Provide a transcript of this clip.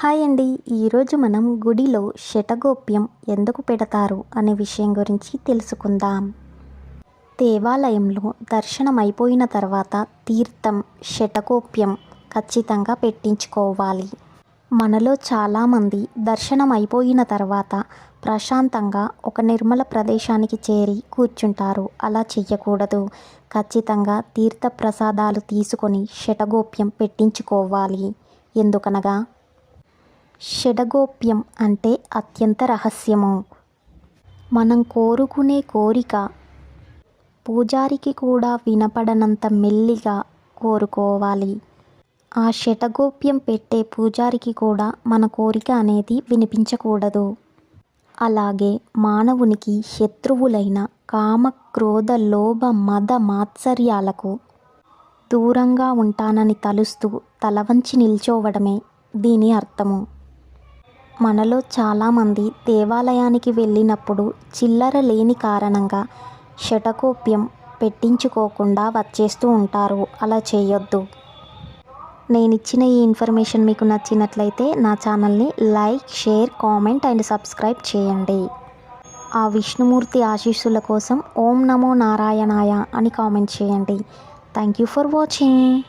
Hi అండి. ఈరోజు మనం గుడిలో శటగోప్యం ఎందుకు పెడతారు అనే విషయం గురించి తెలుసుకుందాం. దేవాలయంలో దర్శనం అయిపోయిన తర్వాత తీర్థం, శటగోప్యం ఖచ్చితంగా పెట్టించుకోవాలి. మనలో చాలామంది దర్శనం అయిపోయిన తర్వాత ప్రశాంతంగా ఒక నిర్మల ప్రదేశానికి చేరి కూర్చుంటారు. అలా చెయ్యకూడదు. ఖచ్చితంగా తీర్థ ప్రసాదాలు తీసుకొని శటగోప్యం పెట్టించుకోవాలి. ఎందుకనగా షడగోప్యం అంటే అత్యంత రహస్యము. మనం కోరుకునే కోరిక పూజారికి కూడా వినపడనంత మెల్లిగా కోరుకోవాలి. ఆ షటగోప్యం పెట్టే పూజారికి కూడా మన కోరిక అనేది వినిపించకూడదు. అలాగే మానవునికి శత్రువులైన కామ, క్రోధ, లోభ, మద, మాత్సర్యాలకు దూరంగా ఉంటానని తలుస్తూ తలవంచి నిల్చోవడమే దీని అర్థము. మనలో చాలామంది దేవాలయానికి వెళ్ళినప్పుడు చిల్లర లేని కారణంగా శటగోప్యం పెట్టించుకోకుండా వచ్చేస్తూ ఉంటారు. అలా చేయొద్దు. నేను ఇచ్చిన ఈ ఇన్ఫర్మేషన్ మీకు నచ్చినట్లయితే నా ఛానల్ని like, share, comment and subscribe చేయండి. ఆ విష్ణుమూర్తి ఆశీస్సుల కోసం ఓం నమో నారాయణాయ అని కామెంట్ చేయండి. Thank you for watching.